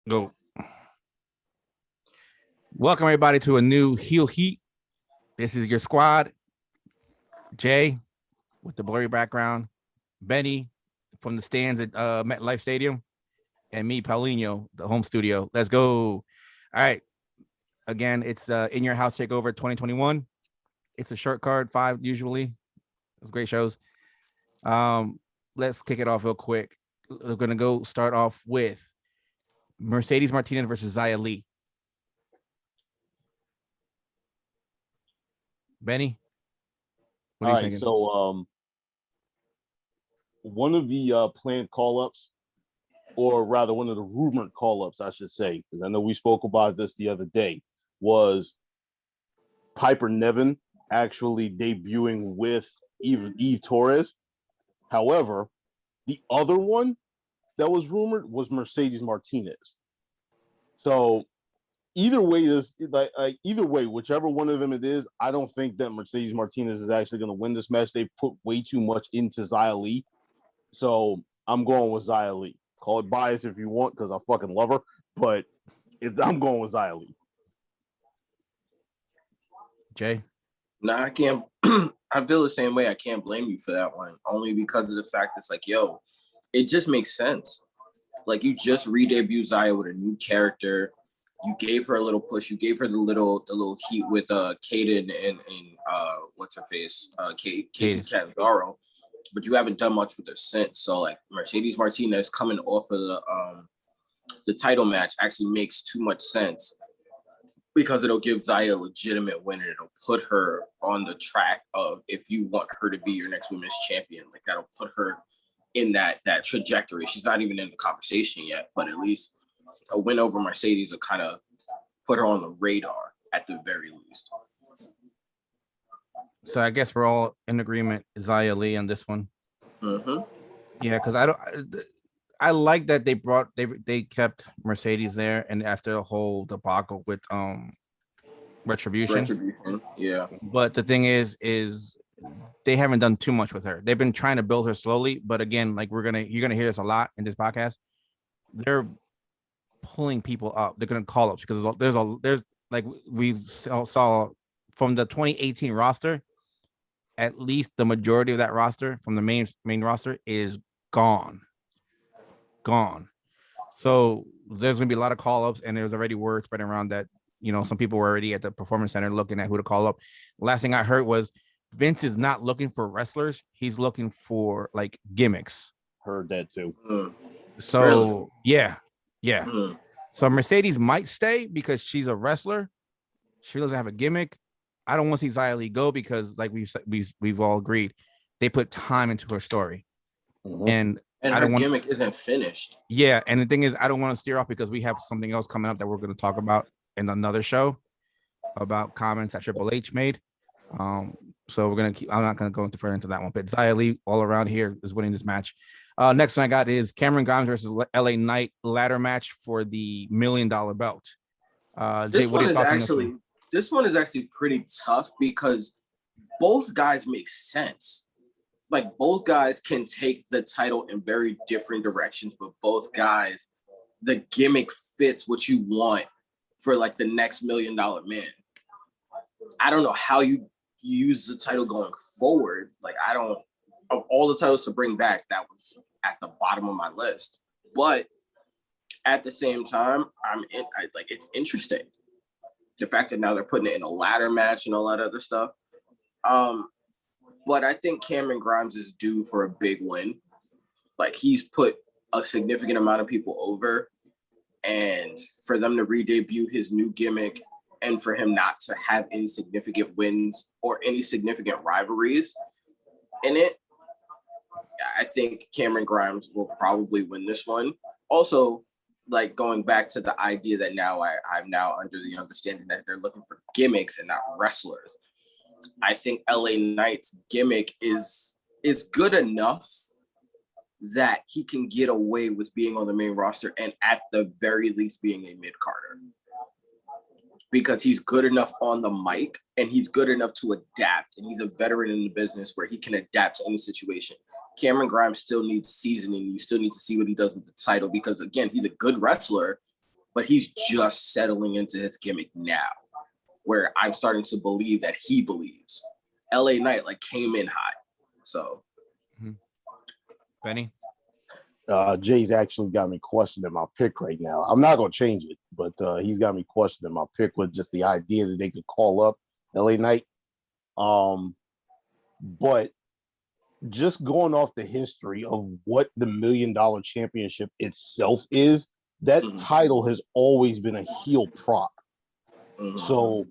Go. Welcome everybody to a new Heel Heat. This is your squad. Jay with the blurry background, Benny from the stands at MetLife Stadium, and me, Paulinho, the home studio. Let's go. All right. Again, it's In Your House Takeover 2021. It's a short card, 5 usually. It's great shows. Let's kick it off real quick. We're gonna go start off with Mercedes Martinez versus Xia Li. Benny, what are you thinking? So one of the planned call-ups, or rather one of the rumored call-ups, I should say, because I know we spoke about this the other day, was Piper Niven actually debuting with Eve Torres. However, the other one that was rumored was Mercedes Martinez. So either way, whichever one of them it is, I don't think that Mercedes Martinez is actually going to win this match. They put way too much into Xia Li. So I'm going with Xia Li. Call it bias if you want, because I fucking love her, but I'm going with Xia Li. Jay? No, I can't. I feel the same way. I can't blame you for that one, only because of the fact it's like, yo, it just makes sense. Like, you just re-debuted Xia with a new character. You gave her a little push. You gave her the little heat with Kaden and what's her face, Casey Catanzaro, but you haven't done much with her since. So like Mercedes Martinez coming off of the title match actually makes too much sense, because it'll give Xia a legitimate win and it'll put her on the track of, if you want her to be your next women's champion, like that'll put her in that trajectory. She's not even in the conversation yet, but at least a win over Mercedes will kind of put her on the radar at the very least. So I guess we're all in agreement, Xia Li on this one. Mm-hmm. Yeah, because I like that they kept Mercedes there, and after the whole debacle with Retribution. Yeah. But the thing is they haven't done too much with her. They've been trying to build her slowly, but again, like you're gonna hear this a lot in this podcast. They're pulling people up. They're gonna call ups, because there's like we saw from the 2018 roster, at least the majority of that roster from the main roster is gone. So there's gonna be a lot of call ups, and there's already word spreading around that, you know, some people were already at the performance center looking at who to call up. Last thing I heard was Vince is not looking for wrestlers. He's looking for like gimmicks. Heard that too. So really? Yeah. So Mercedes might stay because she's a wrestler. She doesn't have a gimmick. I don't want to see Xia Li go because, like we've all agreed, they put time into her story, and her gimmick isn't finished. Yeah, and the thing is, I don't want to steer off because we have something else coming up that we're going to talk about in another show about comments that Triple H made. So we're gonna keep. I'm not gonna go into further into that one, but Xia Li all around here is winning this match. Next one I got is Cameron Grimes versus LA Knight ladder match for the $1 million belt. Jay, what are your thoughts on this one? This one is actually pretty tough because both guys make sense. Like, both guys can take the title in very different directions, but both guys, the gimmick fits what you want for like the next $1 million man. I don't know how you use the title going forward. Like, of all the titles to bring back, that was at the bottom of my list. But at the same time, it's interesting. The fact that now they're putting it in a ladder match and all that other stuff. But I think Cameron Grimes is due for a big win. Like, he's put a significant amount of people over, and for them to re-debut his new gimmick and for him not to have any significant wins or any significant rivalries in it, I think Cameron Grimes will probably win this one. Also, like, going back to the idea that now I'm now under the understanding that they're looking for gimmicks and not wrestlers. I think LA Knight's gimmick is good enough that he can get away with being on the main roster and at the very least being a mid-carder. Because he's good enough on the mic and he's good enough to adapt, and he's a veteran in the business where he can adapt to any situation. Cameron Grimes still needs seasoning. You still need to see what he does with the title because, again, he's a good wrestler, but he's just settling into his gimmick now, where I'm starting to believe that he believes. LA Knight like came in hot. So Benny? Jay's actually got me questioning my pick right now. I'm not going to change it, but he's got me questioning my pick with just the idea that they could call up LA Knight. But just going off the history of what the $1 Million Championship itself is, that title has always been a heel prop. So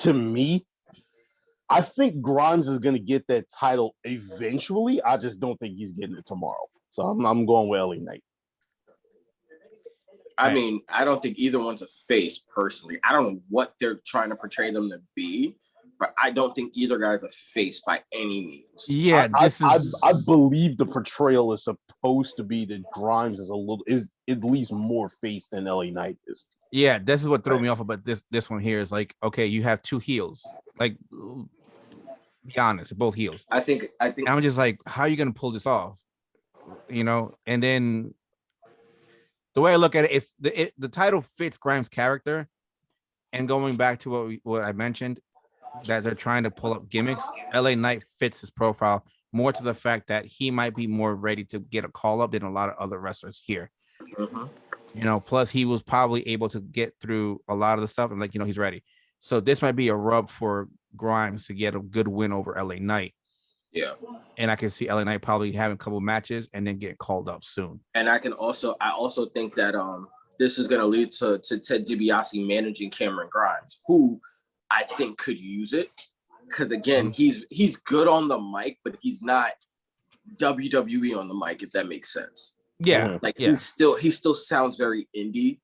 to me, I think Grimes is going to get that title eventually. I just don't think he's getting it tomorrow. So I'm going with LA Knight. I mean, I don't think either one's a face personally. I don't know what they're trying to portray them to be, but I don't think either guy's a face by any means. Yeah, I believe the portrayal is supposed to be that Grimes is at least more face than LA Knight is. Yeah, this is what threw me off about this one here is like, okay, you have two heels. Like, be honest, both heels. I think I'm just like, how are you gonna pull this off? You know, and then the way I look at it, if the title fits Grimes' character, and going back to what I mentioned, that they're trying to pull up gimmicks, LA Knight fits his profile more to the fact that he might be more ready to get a call up than a lot of other wrestlers here. You know, plus he was probably able to get through a lot of the stuff and like, you know, he's ready. So this might be a rub for Grimes to get a good win over LA Knight. Yeah. And I can see LA Knight probably having a couple matches and then getting called up soon. And I also think that this is going to lead to Ted DiBiase managing Cameron Grimes, who I think could use it. Because again, he's good on the mic, but he's not WWE on the mic, if that makes sense. Yeah. Like he still sounds very indie,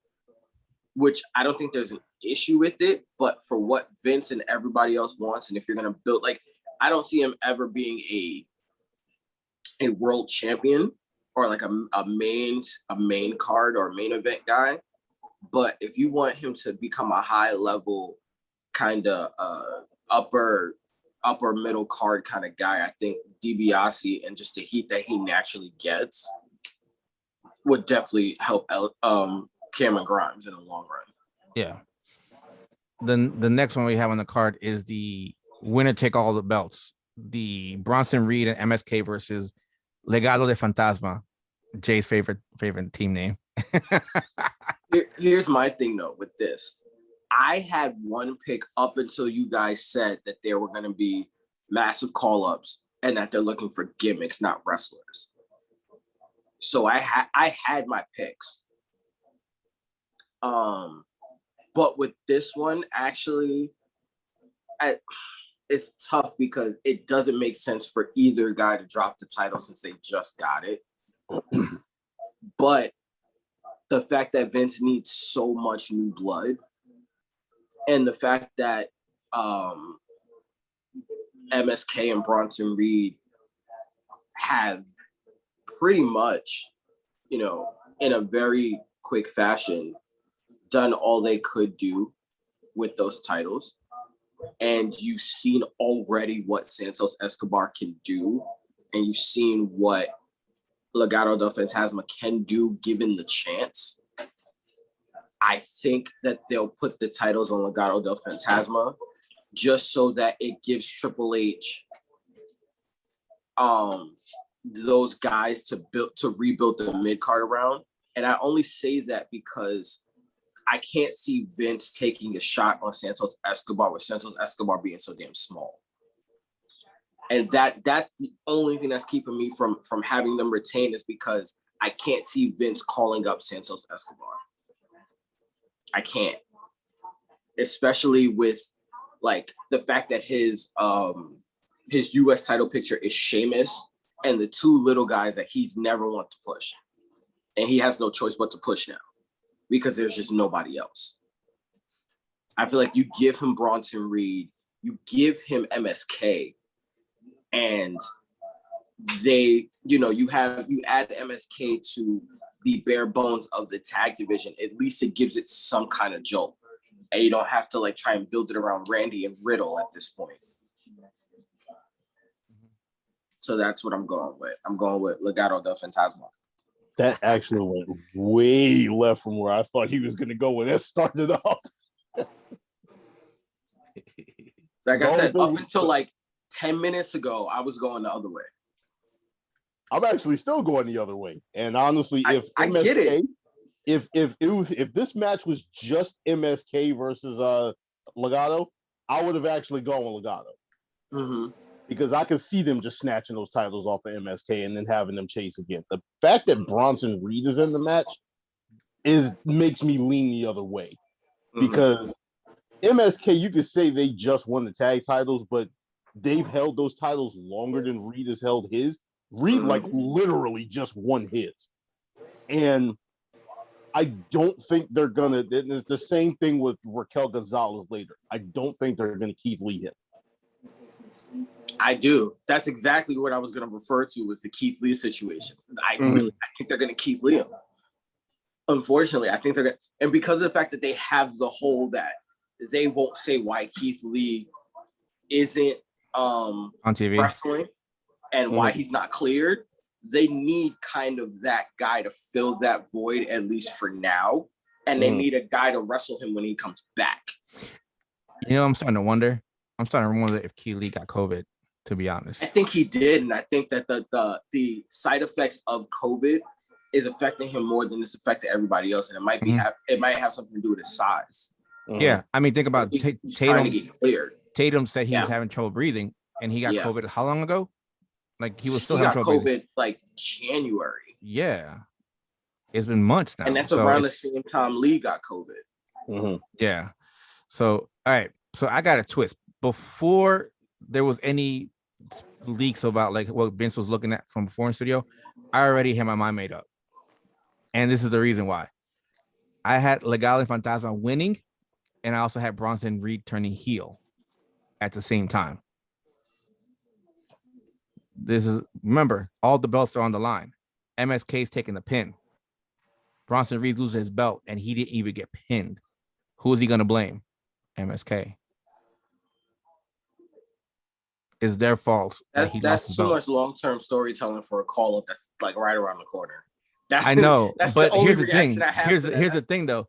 which I don't think there's an issue with it, but for what Vince and everybody else wants, and if you're gonna build, like, I don't see him ever being a world champion or like a main card or main event guy. But if you want him to become a high level kind of upper middle card kind of guy, I think DiBiase and just the heat that he naturally gets would definitely help Cameron Grimes in the long run. Yeah. Then the next one we have on the card is the winner take all the belts. The Bronson Reed and MSK versus Legado de Fantasma, Jay's favorite team name. Here's my thing though with this. I had one pick up until you guys said that there were going to be massive call-ups and that they're looking for gimmicks, not wrestlers. So I had my picks. But with this one, actually, it's tough because it doesn't make sense for either guy to drop the title since they just got it. But the fact that Vince needs so much new blood, and the fact that MSK and Bronson Reed have pretty much, you know, in a very quick fashion, done all they could do with those titles. And you've seen already what Santos Escobar can do. And you've seen what Legado del Fantasma can do given the chance. I think that they'll put the titles on Legado del Fantasma just so that it gives Triple H those guys to rebuild the mid-card around. And I only say that because I can't see Vince taking a shot on Santos Escobar with Santos Escobar being so damn small. And that's the only thing that's keeping me from having them retain, is because I can't see Vince calling up Santos Escobar. I can't. Especially with like the fact that his US title picture is Sheamus and the two little guys that he's never want to push. And he has no choice but to push now because there's just nobody else. I feel like you give him Bronson Reed, you give him MSK, and they, you know, you add MSK to the bare bones of the tag division. At least it gives it some kind of jolt. And you don't have to like try and build it around Randy and Riddle at this point. So that's what I'm going with. I'm going with Legado del Fantasma. That actually went way left from where I thought he was going to go when that started off. Like I said, up thing- until like 10 minutes ago, I was going the other way. I'm actually still going the other way. And honestly, if I MSK, get it. if this match was just MSK versus Legado, I would have actually gone with Legado. Mm-hmm. Because I could see them just snatching those titles off of MSK and then having them chase again. The fact that Bronson Reed is in the match makes me lean the other way. Because MSK, you could say they just won the tag titles, but they've held those titles longer than Reed has held his. Reed like literally just won his. And I don't think they're gonna. It's the same thing with Raquel Gonzalez later. I don't think they're gonna Keith Lee him. I do. That's exactly what I was going to refer to was the Keith Lee situation. I think they're going to Keith Lee him. Unfortunately, I think they're going to, and because of the fact that they have the whole that they won't say why Keith Lee isn't on TV wrestling and why he's not cleared. They need kind of that guy to fill that void, at least for now. And they need a guy to wrestle him when he comes back. You know, I'm starting to wonder if Keith Lee got COVID, to be honest. I think he did, and I think that the side effects of COVID is affecting him more than it's affecting everybody else, and it might be it might have something to do with his size. Yeah, I mean, think about He's trying to get cleared. Tatum said he was having trouble breathing, and he got COVID. How long ago? Like he was still having trouble breathing. Like January. Yeah, it's been months now, and that's around the same time Lee got COVID. Yeah. So all right, so I got a twist. Before there was any leaks about like what Vince was looking at from before in studio, I already had my mind made up. And this is the reason why. I had Legado and Fantasma winning, and I also had Bronson Reed turning heel at the same time. Remember, all the belts are on the line. MSK's taking the pin. Bronson Reed loses his belt, and he didn't even get pinned. Who is he going to blame? MSK. It's their fault. That's too much long-term storytelling for a call-up that's like right around the corner. I know, but here's the thing. Here's the thing, though.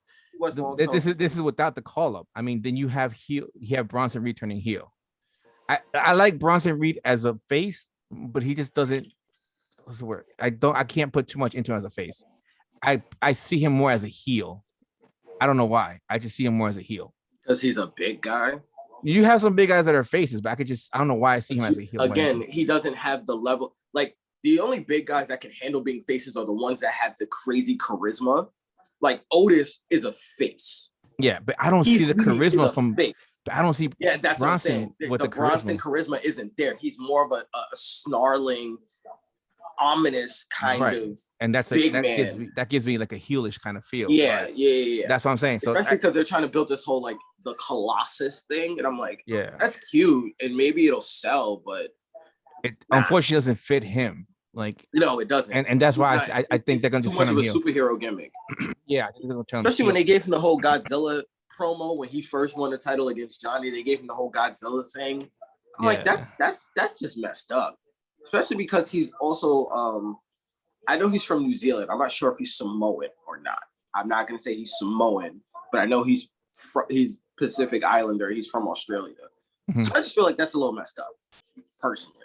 This is without the call-up. I mean, then you have Bronson Reed turning heel. I like Bronson Reed as a face, but he just doesn't. What's the word? I can't put too much into him as a face. I see him more as a heel. I don't know why. I just see him more as a heel. Because he's a big guy. You have some big guys that are faces, but I don't know why I see him as a heel. Again, he doesn't have the level. Like the only big guys that can handle being faces are the ones that have the crazy charisma. Like Otis is a face. Yeah, but I don't see the charisma from. Face. I don't see. Yeah, that's Bronson what I'm saying. with the Bronson charisma isn't there. He's more of a snarling, ominous kind of. And that's big man. That gives me like a heelish kind of feel. Yeah. That's what I'm saying. So especially because they're trying to build this whole like the Colossus thing, and I'm like, yeah, that's cute, and maybe it'll sell, but it unfortunately doesn't fit him. Like, no, it doesn't, and that's why I think they're gonna too just much turn of him a heel. Superhero gimmick. Yeah, I think they're gonna turn especially when they gave him the whole Godzilla promo when he first won the title against Johnny. They gave him the whole Godzilla thing. I'm like, that's just messed up, especially because he's also I know he's from New Zealand. I'm not sure if he's Samoan or not. I'm not gonna say he's Samoan, but I know he's Pacific Islander. He's from Australia. So I just feel like that's a little messed up, personally.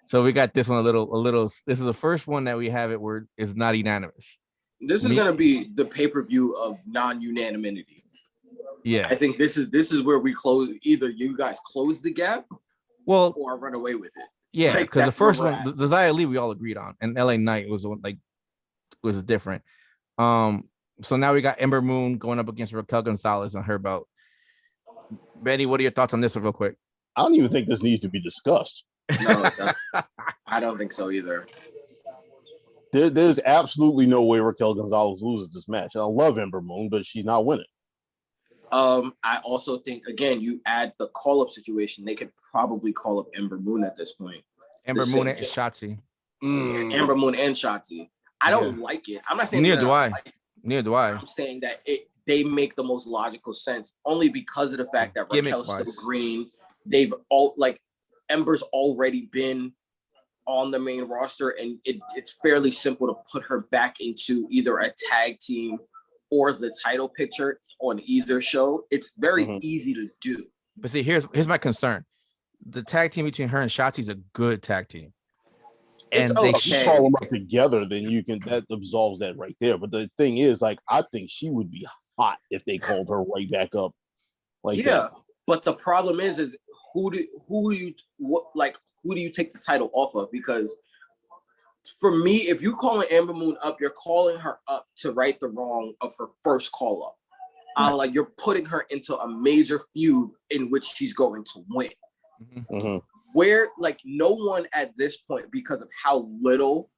So we got this one a little. This is the first one that we have it where it's not unanimous. This is gonna be the pay-per-view of non-unanimity. Yeah, I think this is where we close. Either you guys close the gap, or run away with it. Yeah, because the first one, the Xia Li, we all agreed on, and LA Knight was different. So now we got Ember Moon going up against Raquel Gonzalez on her belt. Benny, what are your thoughts on this real quick? I don't even think this needs to be discussed. No, I don't think so either. There's absolutely no way Raquel Gonzalez loses this match. And I love Ember Moon, but she's not winning. I also think, again, you add the call-up situation, they could probably call up Ember Moon at this point. Ember Moon and Shotzi. Ember Moon and Shotzi. I don't like it. I'm not saying neither do I. Neither do I. I'm saying that they make the most logical sense only because of the fact that Raquel's still green. They've all Ember's already been on the main roster, and it's fairly simple to put her back into either a tag team or the title picture on either show. It's very easy to do. But see, here's my concern. The tag team between her and Shotzi is a good tag team. It's And If you call them up together, then you can, that absolves that right there. But the thing is, like, I think she would be hot if they called her right back up. Like that. But the problem is who do you take the title off of? Because for me, if you calling Ember Moon up, you're calling her up to right the wrong of her first call up. Like you're putting her into a major feud in which she's going to win. Where like no one at this point, because of how little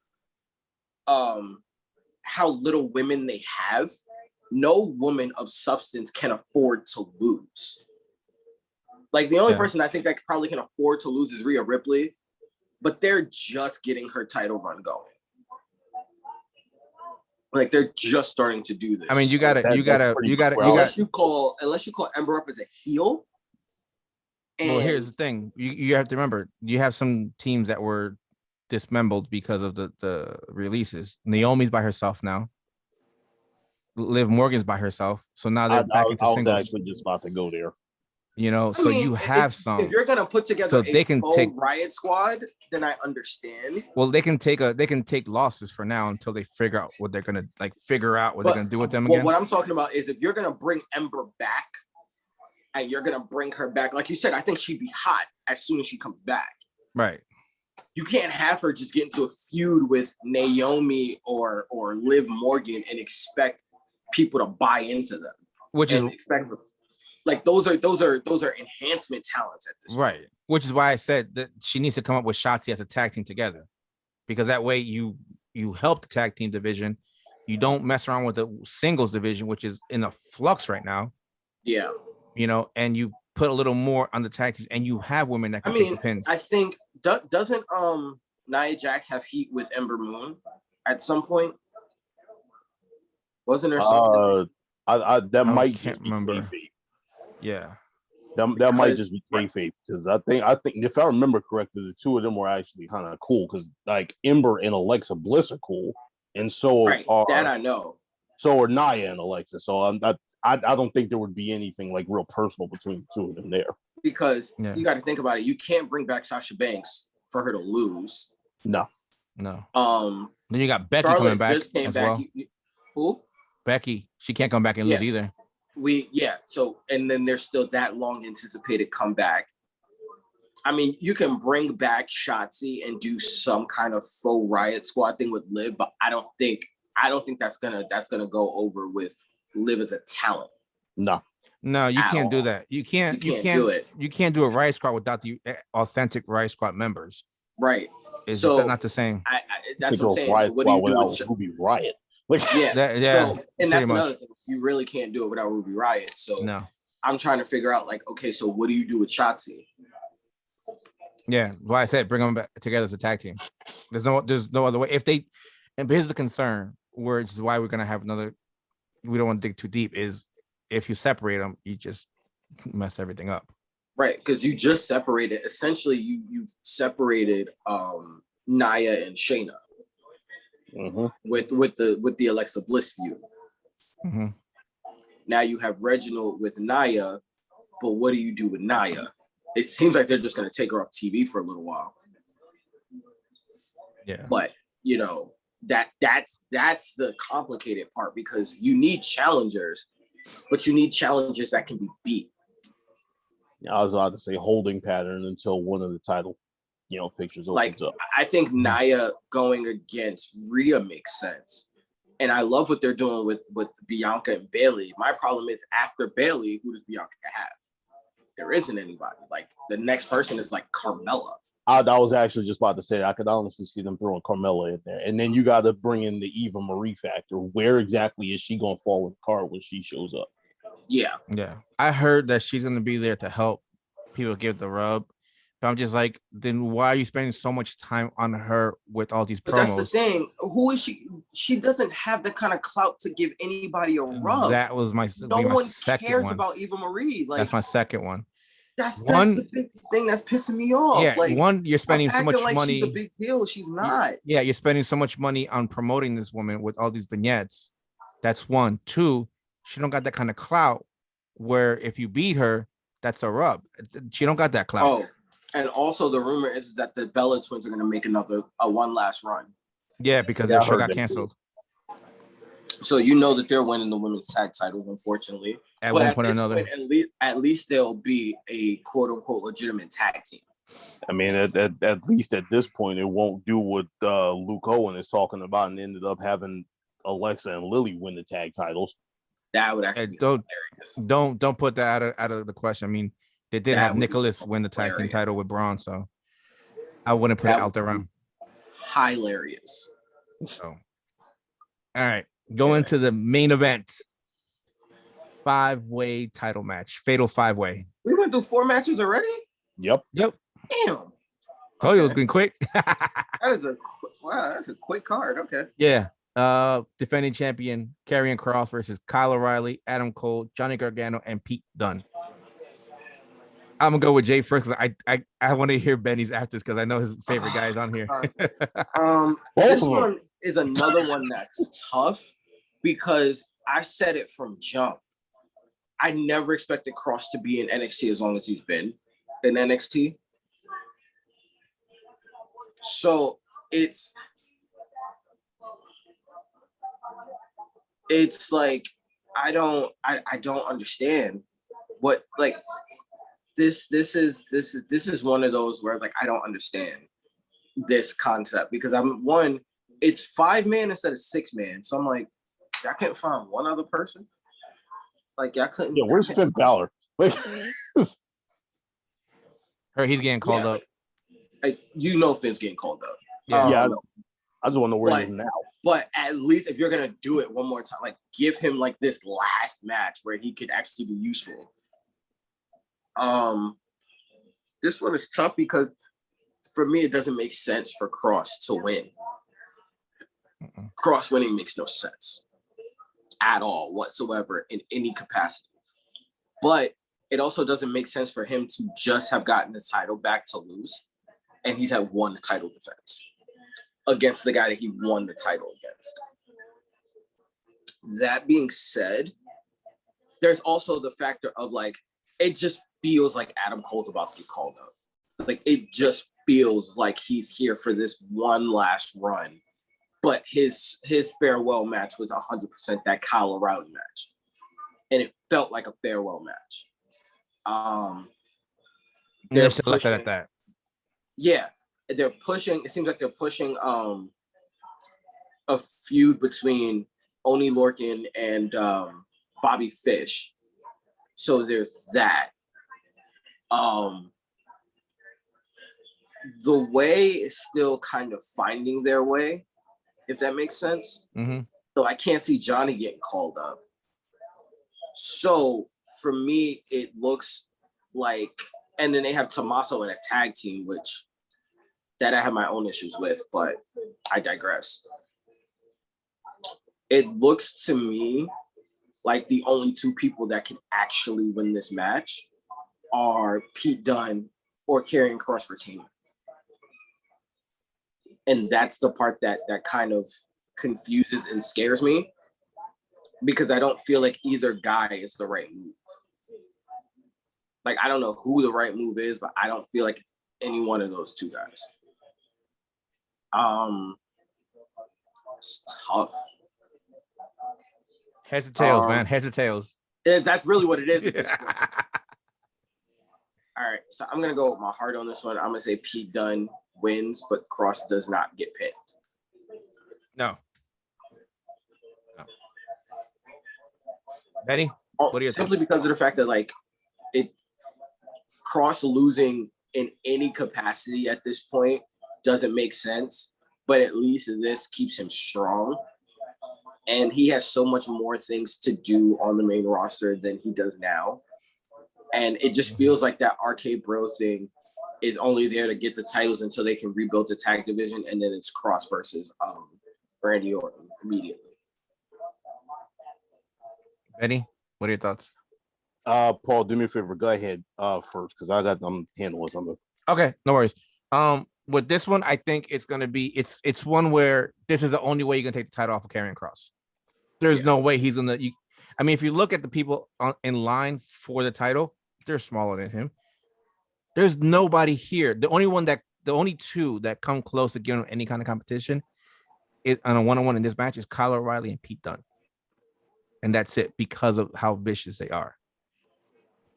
women they have, no woman of substance can afford to lose. Like the only person I think that probably can afford to lose is Rhea Ripley, but they're just getting her title run going. Like they're just starting to do this. I mean, you gotta unless you call Ember up as a heel. Well, here's the thing. You have to remember, you have some teams that were dismembered because of the releases. Naomi's by herself now. Liv Morgan's by herself. So now they're back into singles. I was actually just about to go there. You know, so you have some. If you're gonna put together a full Riot Squad, then I understand. Well, they can take losses for now until they figure out what they're gonna figure out what they're gonna do with them again. What I'm talking about is if you're gonna bring Ember back, and you're gonna bring her back, like you said, I think she'd be hot as soon as she comes back. Right. You can't have her just get into a feud with Naomi or Liv Morgan and expect people to buy into them. Like those are enhancement talents at this point. Which is why I said that she needs to come up with Shotzi as a tag team together, because that way you help the tag team division. You don't mess around with the singles division, which is in a flux right now. Yeah. You know, and you put a little more on the tag team, and you have women that can take the pins. I think doesn't Nia Jax have heat with Ember Moon at some point? Wasn't there something? That might can't just be remember. kayfabe. Yeah. That might just be kayfabe, because I think if I remember correctly, the two of them were actually kind of cool, because like Ember and Alexa Bliss are cool, and so are that I know. So are Nia and Alexa. So I don't think there would be anything like real personal between the two of them there. Because you got to think about it. You can't bring back Sasha Banks for her to lose. No. Then you got Becky Charlotte coming back just came as back. well. Who? Becky. She can't come back and lose either. So and then there's still that long anticipated comeback. I mean, you can bring back Shotzi and do some kind of faux Riot Squad thing with Liv, but I don't think that's gonna go over with Liv as a talent. No, you can't do that. You can't do it. You can't do a Riot Squad without the authentic Riot Squad members. Right. It's not the same. That's what I'm saying. So what do you do with Ruby Riot? And that's another thing. You really can't do it without Ruby Riot. So I'm trying to figure out, like, okay, so what do you do with Shotzi? Yeah, why I said bring them back together as a tag team. There's no other way. And here's the concern, which is why we're gonna have another. We don't want to dig too deep. Is if you separate them, you just mess everything up. Right, because you just separated. Essentially, you separated Nia and Shayna with the Alexa Bliss feud. Now you have Reginald with Nia, but what do you do with Nia? It seems like they're just going to take her off TV for a little while. Yeah, but you know that's the complicated part, because you need challengers, but you need challengers that can be beat. I was about to say holding pattern until one of the title, pictures opens up. I think Nia going against Rhea makes sense. And I love what they're doing with Bianca and Bayley. My problem is, after Bayley, who does Bianca have? There isn't anybody. Like, the next person is like Carmella. I was actually just about to say, I could honestly see them throwing Carmella in there. And then you got to bring in the Eva Marie factor. Where exactly is she going to fall in the card when she shows up? Yeah. I heard that she's going to be there to help people give the rub. But I'm just like, then why are you spending so much time on her with all these promos? But that's the thing. Who is she? She doesn't have the kind of clout to give anybody a rub. That was my no one second cares one. about Eva Marie. Like, that's my second one. That's One, the big thing that's pissing me off. yeah, Like, one, you're spending so acting much like she's a money. big deal. She's not. Yeah, you're spending so much money on promoting this woman with all these vignettes. That's one. Two, she don't got that kind of clout where if you beat her, that's a rub. She don't got that clout. Oh, and also the rumor is that the Bella twins are going to make one last run. Yeah, because Yeah, their I show heard got that canceled So you know that they're winning the women's tag titles, unfortunately. at But one point or another. at least they'll be a quote unquote legitimate tag team. I mean, at least at this point, it won't do what Luke Owen is talking about, and ended up having Alexa and Lily win the tag titles. That would actually be hilarious. Don't put that out of the question. I mean, they did have Nicholas win the tag team title with Braun, so I wouldn't put it out there. Hilarious. So, all right, going to the main event, 5-way title match, fatal 5-way. We went through 4 matches already. Yep. Damn. Told you it was going quick. That's a quick card. Okay. Yeah. Defending champion Karrion Kross versus Kyle O'Reilly, Adam Cole, Johnny Gargano, and Pete Dunne. I'm gonna go with Jay first because I want to hear Benny's after this because I know his favorite guy is on here. This one is another one that's tough because I said it from jump. I never expected Kross to be in NXT as long as he's been in NXT. So it's like I don't understand what like this is one of those where like I don't understand this concept because it's 5-man instead of 6-man. So I'm like, I can't find one other person. Like I couldn't. Yeah, where's Finn Balor? Like, he's getting called up. Like Finn's getting called up. Yeah, I just want to know where he is now. But at least if you're gonna do it one more time, like give him like this last match where he could actually be useful. This one is tough because for me it doesn't make sense for Kross to win. Kross winning makes no sense at all whatsoever in any capacity. But it also doesn't make sense for him to just have gotten the title back to lose, and he's had one title defense against the guy that he won the title against. That being said, there's also the factor of like, it just feels like Adam Cole's about to get called up. Like it just feels like he's here for this one last run. But his farewell match was 100% that Kyle O'Reilly match. And it felt like a farewell match. They're selected at that. Yeah. They're pushing, it seems like they're pushing a feud between Oney Lorcan and Bobby Fish. So there's that. The way is still kind of finding their way, if that makes sense. Mm-hmm. So I can't see Johnny getting called up. So for me, it looks like, and then they have Tommaso in a tag team, which that I have my own issues with, but I digress. It looks to me like the only 2 people that can actually win this match are Pete Dunne or Karrion Kross retaining. And that's the part that kind of confuses and scares me because I don't feel like either guy is the right move. Like, I don't know who the right move is, but I don't feel like it's any one of those 2 guys. It's tough. Heads or tails, man. Heads or tails. That's really what it is at this point. All right, so I'm gonna go with my heart on this one. I'm gonna say Pete Dunne wins, but Kross does not get pinned. No. Benny, what do you simply think? Because of the fact that like Kross losing in any capacity at this point doesn't make sense, but at least this keeps him strong. And he has so much more things to do on the main roster than he does now. And it just feels like that RK Bro thing is only there to get the titles until they can rebuild the tag division, and then it's Kross versus Randy Orton immediately. Benny, what are your thoughts? Paul, do me a favor. Go ahead first because I'm handling something. Okay, no worries. With this one, I think it's gonna be it's one where this is the only way you're gonna take the title off of Karrion Kross. There's no way he's gonna. I mean, if you look at the people in line for the title, they're smaller than him. There's nobody here. The only two that come close to giving him any kind of competition on a one-on-one in this match is Kyle O'Reilly and Pete Dunne, and that's it because of how vicious they are.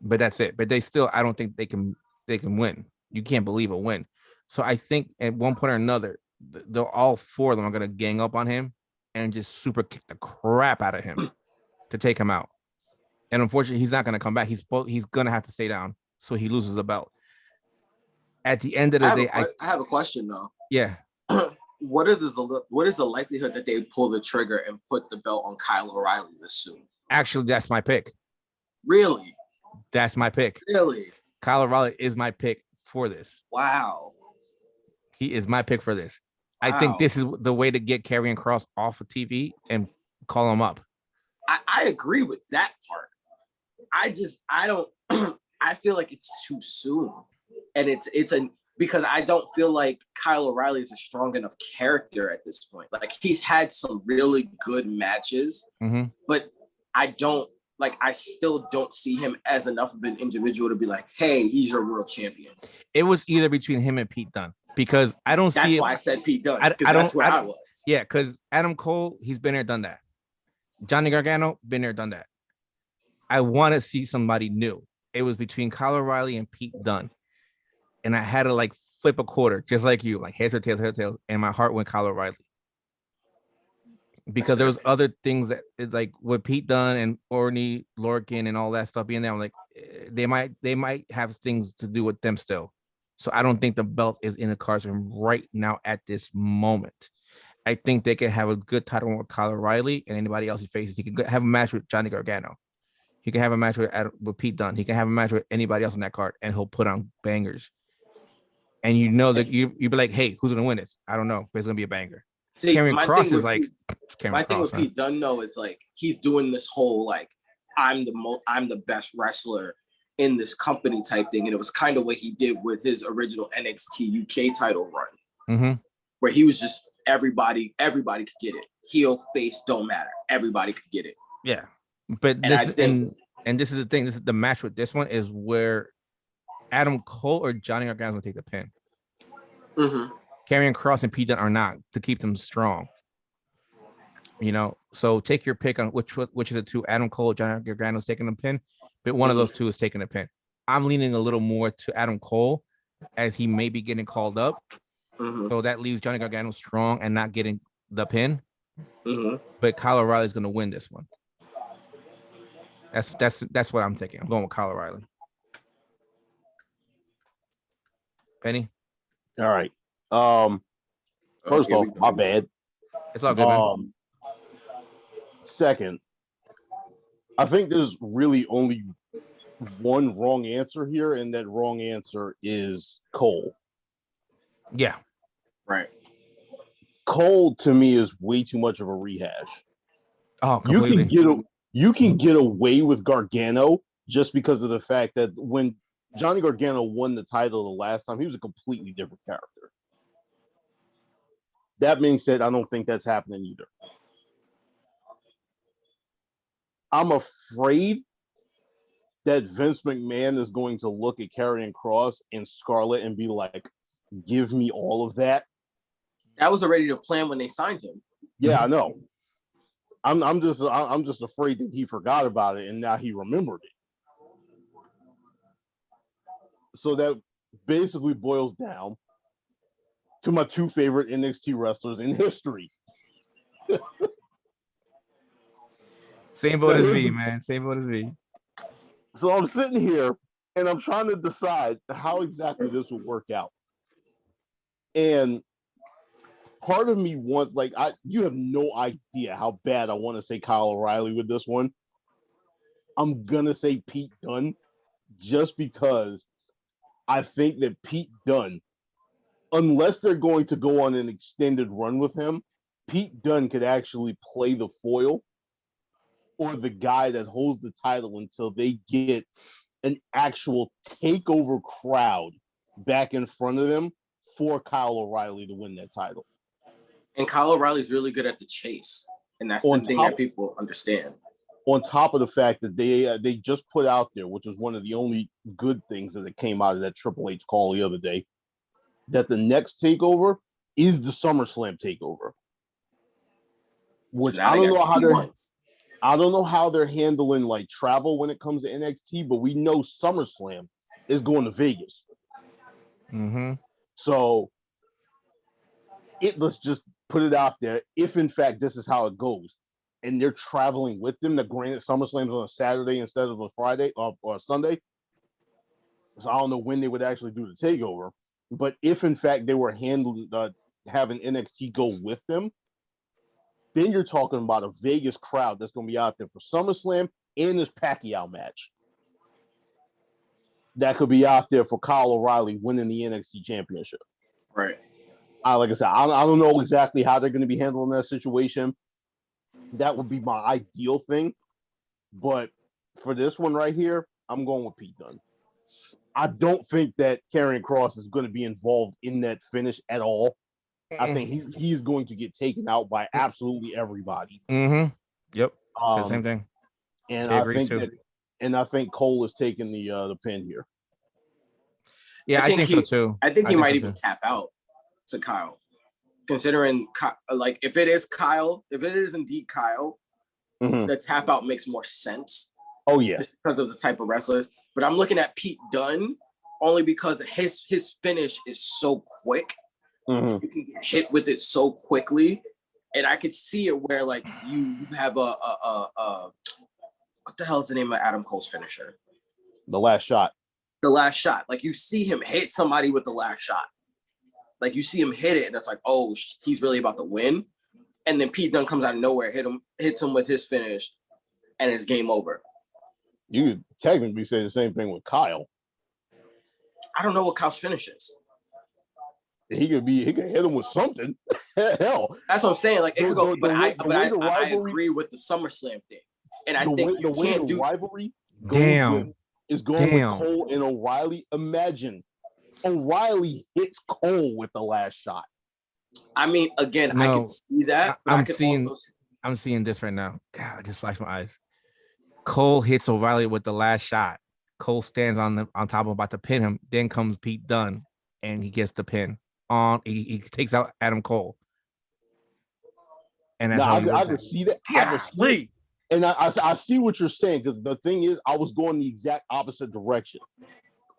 But that's it. But they still, I don't think they can win. You can't believe a win. So I think at one point or another, they'll all four of them are gonna gang up on him and just super kick the crap out of him to take him out. And unfortunately, he's not gonna come back. He's gonna have to stay down, so he loses the belt. At the end of the day, I have a question though. Yeah. What is the likelihood that they pull the trigger and put the belt on Kyle O'Reilly this soon? Actually, that's my pick. Really? That's my pick. Really? Kyle O'Reilly is my pick for this. Wow. He is my pick for this. Wow. I think this is the way to get Karrion Kross off of TV and call him up. I agree with that part. I don't I feel like it's too soon. And because I don't feel like Kyle O'Reilly is a strong enough character at this point. Like he's had some really good matches, but I still don't see him as enough of an individual to be like, hey, he's your world champion. It was either between him and Pete Dunne because I don't see. That's why I said Pete Dunne. That's where I was. Yeah, because Adam Cole, he's been there, done that. Johnny Gargano, been there, done that. I want to see somebody new. It was between Kyle O'Reilly and Pete Dunne. And I had to like flip a quarter, just like you, like heads or tails, and my heart went Kyle O'Reilly. Because there was other things that like with Pete Dunne and Orny Lorcan and all that stuff being there, I'm like, they might have things to do with them still. So I don't think the belt is in the cards for him right now at this moment. I think they can have a good title with Kyle O'Reilly and anybody else he faces. He can have a match with Johnny Gargano. He can have a match with Pete Dunne. He can have a match with anybody else on that card, and he'll put on bangers. And you know that you'd be like, hey, who's gonna win this? I don't know, but it's gonna be a banger. See, Karrion Kross is like my thing with Pete Dunne, though, is like he's doing this whole like I'm the best wrestler in this company type thing, and it was kind of what he did with his original NXT UK title run, where he was just everybody could get it. Heel, face, don't matter. Everybody could get it. Yeah, but this is the thing. This is the match with this one is where Adam Cole or Johnny Gargano will take the pin. Karrion Kross and Pete Dunne are not to keep them strong. You know, so take your pick on which of the two, Adam Cole or Johnny Gargano is taking the pin, but one of those two is taking the pin. I'm leaning a little more to Adam Cole as he may be getting called up. So that leaves Johnny Gargano strong and not getting the pin. But Kyle O'Reilly is going to win this one. That's what I'm thinking. I'm going with Kyle O'Reilly. Benny? All right. First off, my bad. It's all good, man. Second, I think there's really only one wrong answer here, and that wrong answer is Cole. Yeah. Right. Cole to me is way too much of a rehash. Oh, completely. You can get away with Gargano just because of the fact that when Johnny Gargano won the title the last time, he was a completely different character. That being said, I don't think that's happening either. I'm afraid that Vince McMahon is going to look at Karrion Kross and Scarlett and be like, give me all of that. That was already the plan when they signed him. Yeah, I know. I'm just afraid that he forgot about it and now he remembered it. So that basically boils down to my two favorite NXT wrestlers in history. Same boat as me, man. Same boat as me. So I'm sitting here and I'm trying to decide how exactly this would work out. And part of me wants, you have no idea how bad I want to say Kyle O'Reilly with this one. I'm going to say Pete Dunne just because I think that Pete Dunne, unless they're going to go on an extended run with him, Pete Dunne could actually play the foil or the guy that holds the title until they get an actual takeover crowd back in front of them for Kyle O'Reilly to win that title. And Kyle O'Reilly's really good at the chase, and that's the thing that people understand. On top of the fact that they just put out there, which was one of the only good things that came out of that Triple H call the other day, that the next takeover is the SummerSlam takeover. Which So I don't know how they're handling like travel when it comes to NXT, but we know SummerSlam is going to Vegas. Mm-hmm. So let's just put it out there. If in fact this is how it goes, and they're traveling with them, the granted SummerSlam's on a Saturday instead of a Friday or a Sunday. So I don't know when they would actually do the takeover. But if in fact they were handling having NXT go with them, then you're talking about a Vegas crowd that's going to be out there for SummerSlam and this Pacquiao match. That could be out there for Kyle O'Reilly winning the NXT championship. Right. Like I said, I don't know exactly how they're going to be handling that situation. That would be my ideal thing. But for this one right here, I'm going with Pete Dunne. I don't think that Karrion Kross is going to be involved in that finish at all. I think he's going to get taken out by absolutely everybody. Mm-hmm. Yep. Same thing. And I think Cole is taking the pin here. Yeah, I think so too. I think he might even tap out to Kyle, considering like if it is indeed Kyle, the tap out makes more sense. Oh yeah, just because of the type of wrestlers. But I'm looking at Pete Dunne only because his finish is so quick. You can get hit with it so quickly, and I could see it where like you have a what the hell is the name of Adam Cole's finisher? The Last Shot. The Last Shot. Like you see him hit somebody with the last shot. Like you see him hit it, and it's like, oh, he's really about to win. And then Pete Dunne comes out of nowhere, hits him with his finish, and it's game over. You could technically say the same thing with Kyle. I don't know what Kyle's finish is. He could hit him with something. Hell, that's what I'm saying. Like it could go, but I agree with the SummerSlam thing, and I think you can't do rivalry. Is going with Cole and O'Reilly. Imagine O'Reilly hits Cole with the last shot. I mean, again, I can see that. But I'm seeing this right now. God, I just flashed my eyes. Cole hits O'Reilly with the last shot. Cole stands on top of about to pin him. Then comes Pete Dunne, and he gets the pin. He takes out Adam Cole. And that's how I can see that. Golly. And I see what you're saying, because the thing is, I was going the exact opposite direction.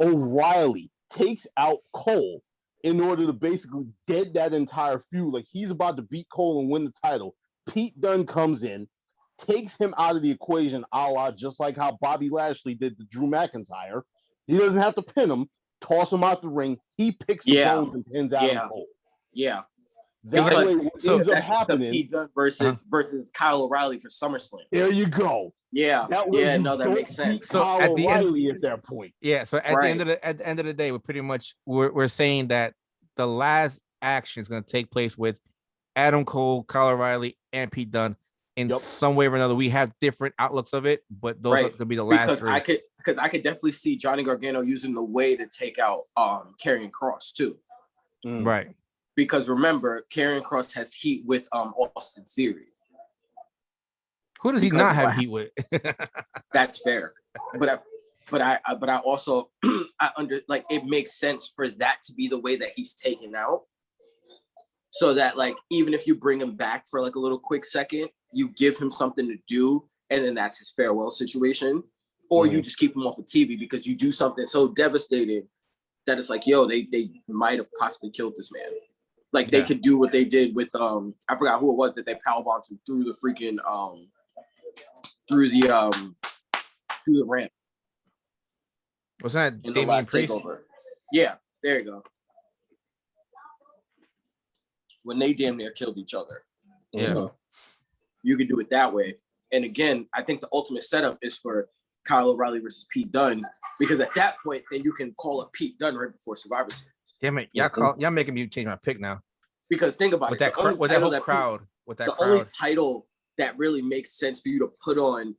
O'Reilly takes out Cole in order to basically dead that entire feud. Like he's about to beat Cole and win the title. Pete Dunne comes in, takes him out of the equation, a la just like how Bobby Lashley did to Drew McIntyre. He doesn't have to pin him, toss him out the ring. He picks the bones and pins Adam Cole. Yeah. That's what ends up happening. Pete Dunne versus Kyle O'Reilly for SummerSlam. There you go. Yeah. That makes sense. So Kyle at the O'Reilly at that point. Yeah. So at the end of the day, we're saying that the last action is going to take place with Adam Cole, Kyle O'Reilly, and Pete Dunne. In some way or another, we have different outlooks of it, but those are going to be the last three. Because I could definitely see Johnny Gargano using the way to take out Karrion Kross too. Right. Because remember, Karrion Kross has heat with Austin Theory. Who does he not have heat with? That's fair. But I also it makes sense for that to be the way that he's taken out. So that like even if you bring him back for like a little quick second, you give him something to do, and then that's his farewell situation. Or you just keep him off of TV because you do something so devastating that it's like, yo, they might have possibly killed this man. Like they could do what they did with I forgot who it was that they powerbombed him through the freaking through the ramp. Was that in Damian the last Priest? takeover? Yeah, there you go. When they damn near killed each other. Yeah. So you can do it that way. And again, I think the ultimate setup is for Kyle O'Reilly versus Pete Dunne, because at that point, then you can call up Pete Dunne right before Survivor Series. Damn it, y'all making me change my pick now. Because think about With that whole crowd. The only title that really makes sense for you to put on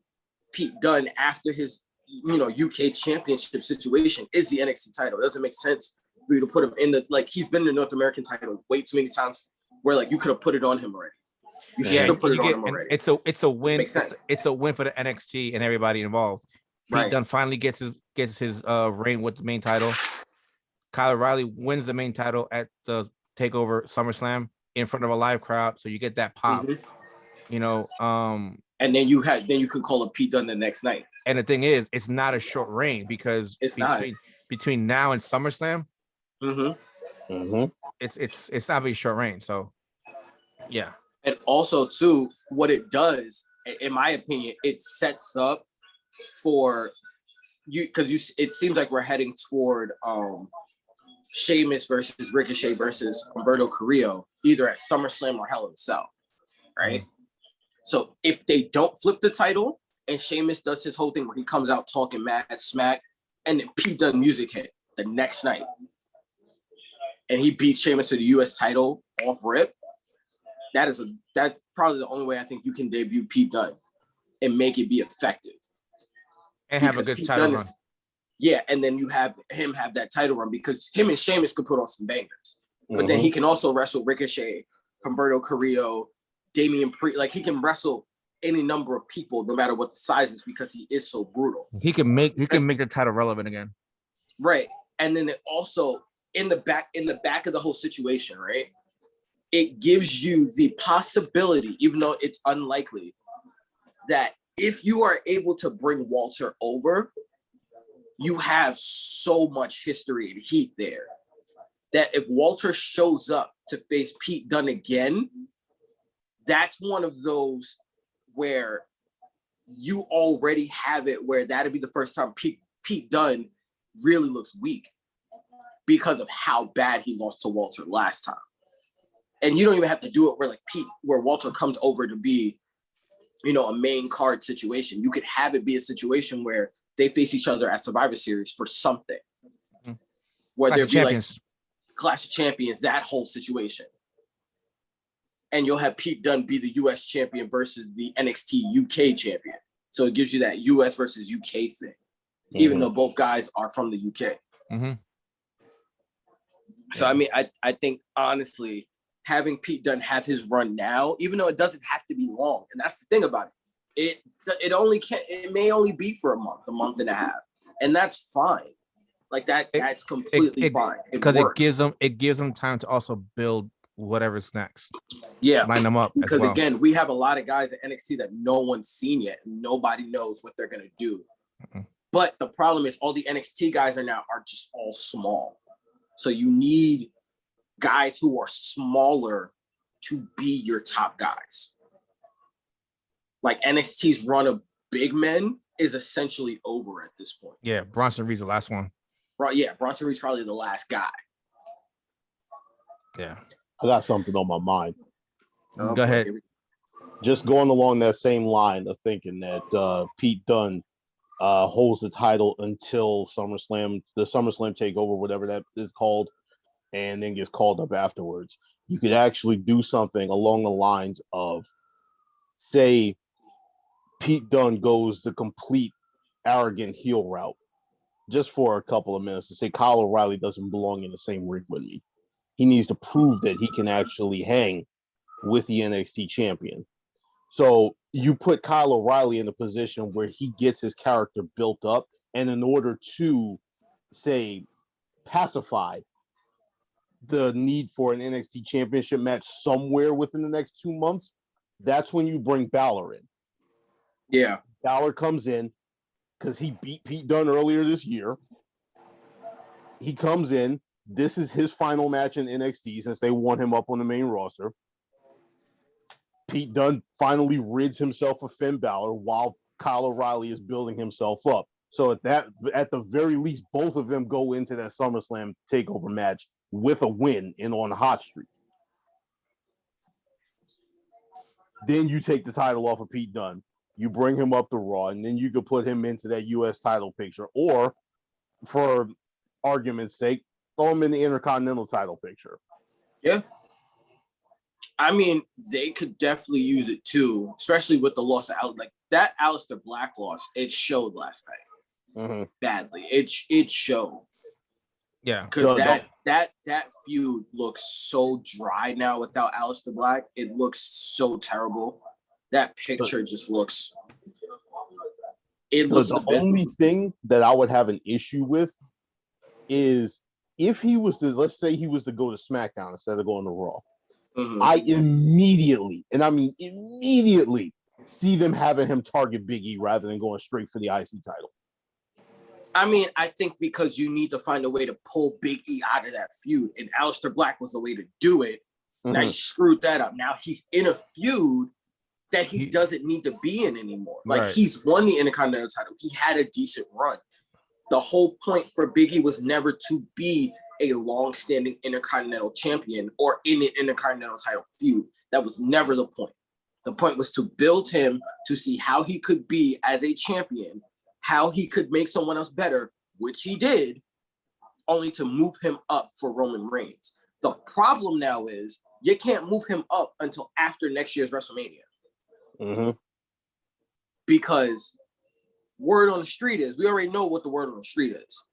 Pete Dunne after his, UK championship situation is the NXT title. It doesn't make sense for you to put him in he's been in the North American title way too many times where you could have put it on him already. You should have put it on him already. It's a win. It's a win for the NXT and everybody involved. Pete Dunne finally gets his reign with the main title. Kyle O'Reilly wins the main title at the TakeOver SummerSlam in front of a live crowd, so you get that pop. And then you could call up Pete Dunne the next night. And the thing is, it's not a short reign because between now and SummerSlam, it's not a short reign. So, yeah. And also, too, what it does, in my opinion, it sets up for you because it seems like we're heading toward Sheamus versus Ricochet versus Humberto Carrillo, either at SummerSlam or Hell in a Cell, right? So if they don't flip the title and Sheamus does his whole thing where he comes out talking mad smack, and then Pete Dunne music hit the next night, and he beats Sheamus for the U.S. title off rip, that's probably the only way I think you can debut Pete Dunne and make it be effective and have a good title run. Yeah, and then you have him have that title run because him and Sheamus could put on some bangers. But then he can also wrestle Ricochet, Humberto Carrillo, Damian Priest. He can wrestle any number of people, no matter what the size is, because he is so brutal. He can make the title relevant again. Right. And then it also in the back of the whole situation, right? It gives you the possibility, even though it's unlikely, that if you are able to bring Walter over, you have so much history and heat there that if Walter shows up to face Pete Dunne again, that's one of those where you already have it where that'd be the first time Pete Dunne really looks weak because of how bad he lost to Walter last time. And you don't even have to do it where Walter comes over to be, a main card situation. You could have it be a situation where they face each other at Survivor Series for something. Where there be Clash of Champions, that whole situation. And you'll have Pete Dunne be the US champion versus the NXT UK champion. So it gives you that US versus UK thing, even though both guys are from the UK. So, I mean, I think, honestly, having Pete Dunne have his run now, even though it doesn't have to be long, and that's the thing about it, it may only be for a month and a half, and that's fine. That's completely fine because it gives them time to also build whatever's next. Yeah, line them up because again, we have a lot of guys at NXT that no one's seen yet. Nobody knows what they're gonna do. But the problem is, all the NXT guys are just all small. So you need guys who are smaller to be your top guys. NXT's run of big men is essentially over at this point. Yeah, Bronson Reed's the last one. Right, yeah, Bronson Reed's probably the last guy. Yeah. I got something on my mind. Go ahead. Just going along that same line of thinking that Pete Dunne holds the title until SummerSlam, the SummerSlam takeover, whatever that is called, and then gets called up afterwards. You could actually do something along the lines of, say, Pete Dunne goes the complete arrogant heel route just for a couple of minutes to say Kyle O'Reilly doesn't belong in the same ring with me. He needs to prove that he can actually hang with the NXT champion. So you put Kyle O'Reilly in a position where he gets his character built up, and in order to, say, pacify the need for an NXT championship match somewhere within the next 2 months, that's when you bring Balor in. Yeah. Balor comes in because he beat Pete Dunne earlier this year. He comes in. This is his final match in NXT since they want him up on the main roster. Pete Dunne finally rids himself of Finn Balor while Kyle O'Reilly is building himself up. So at the very least, both of them go into that SummerSlam takeover match with a win and on a hot streak. Then you take the title off of Pete Dunne. You bring him up to Raw, and then you could put him into that U.S. title picture. Or, for argument's sake, throw him in the Intercontinental title picture. Yeah. I mean, they could definitely use it too, especially with the loss of like that Aleister Black loss. It showed last night badly. It showed. Yeah, because that feud looks so dry now without Aleister Black. It looks so terrible. That picture just looks. It looks the only thing that I would have an issue with is if he was to, let's say he was to go to SmackDown instead of going to Raw. I immediately, and I mean immediately, see them having him target Big E rather than going straight for the IC title. I mean, I think because you need to find a way to pull Big E out of that feud, and Aleister Black was the way to do it. Now you screwed that up. Now he's in a feud that he doesn't need to be in anymore. Like he's won the Intercontinental title. He had a decent run. The whole point for Big E was never to be a long-standing Intercontinental champion or in an Intercontinental title feud. That was never the point. The point was to build him to see how he could be as a champion, how he could make someone else better, which he did, only to move him up for Roman Reigns. The problem now is you can't move him up until after next year's WrestleMania. Because word on the street is, we already know what the word on the street is.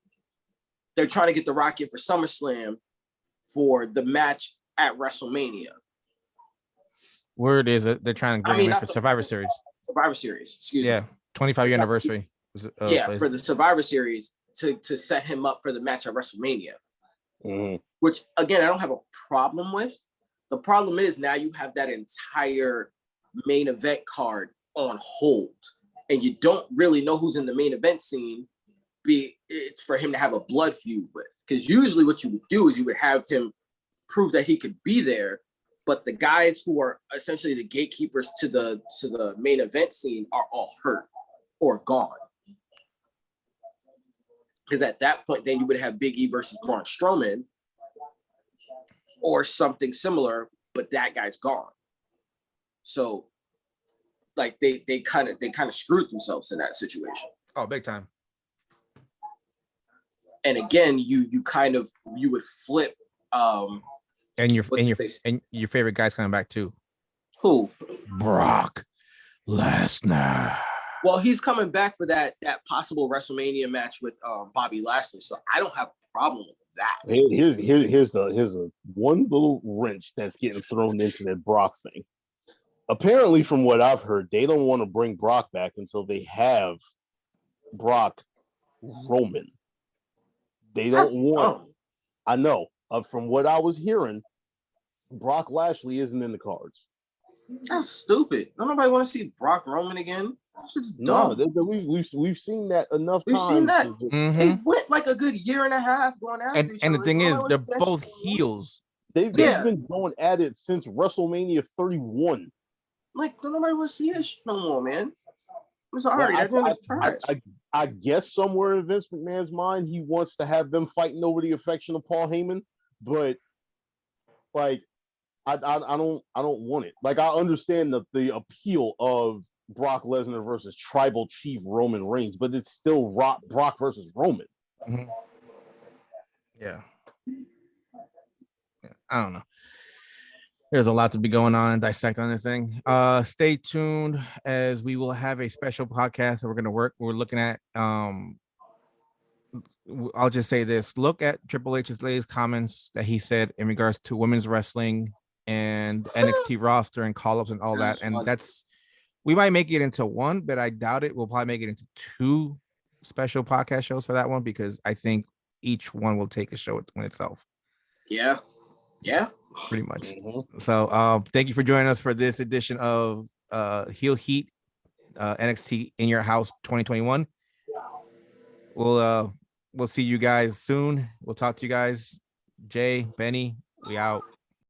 They're trying to get The Rock in for SummerSlam for the match at WrestleMania. Word is that they're trying to bring him in for Survivor Series. Survivor Series, excuse me. 25-year anniversary. For the Survivor Series to set him up for the match at WrestleMania. Which, again, I don't have a problem with. The problem is now you have that entire main event card on hold. And you don't really know who's in the main event scene it's for him to have a blood feud with. Because usually what you would do is you would have him prove that he could be there, but the guys who are essentially the gatekeepers to the main event scene are all hurt or gone. Because at that point, then you would have Big E versus Braun Strowman or something similar, but that guy's gone. So, like they kind of screwed themselves in that situation. Oh, big time. And again, you would flip. And your favorite guy's coming back too. Who? Brock Lesnar. Well, he's coming back for that possible WrestleMania match with Bobby Lashley, so I don't have a problem with that. Here's the one little wrench that's getting thrown into that Brock thing. Apparently, from what I've heard, they don't want to bring Brock back until they have Brock Roman. They don't want. I know. From what I was hearing, Brock Lashley isn't in the cards. That's stupid. Don't nobody want to see Brock Roman again. That's dumb. No, we've seen that enough times. We've seen that. It went like a good year and a half going after each other. And the thing is, they're both heels. They've been going at it since WrestleMania 31. Like, don't nobody want to see this no more, man. I'm sorry. I guess somewhere in Vince McMahon's mind, he wants to have them fighting over the affection of Paul Heyman, but like, I don't want it. Like, I understand the appeal of Brock Lesnar versus Tribal Chief Roman Reigns, but it's still Brock versus Roman. Yeah, I don't know. There's a lot to be going on and dissect on this thing. Stay tuned as we will have a special podcast that we're looking at. I'll just say this. Look at Triple H's latest comments that he said in regards to women's wrestling and NXT roster and call-ups and all that. And we might make it into one, but I doubt it. We'll probably make it into two special podcast shows for that one, because I think each one will take a show in itself. Yeah. Pretty much. So thank you for joining us for this edition of Heel Heat NXT in Your House 2021. We'll see you guys soon. We'll talk to you guys. Jay, Benny, we out.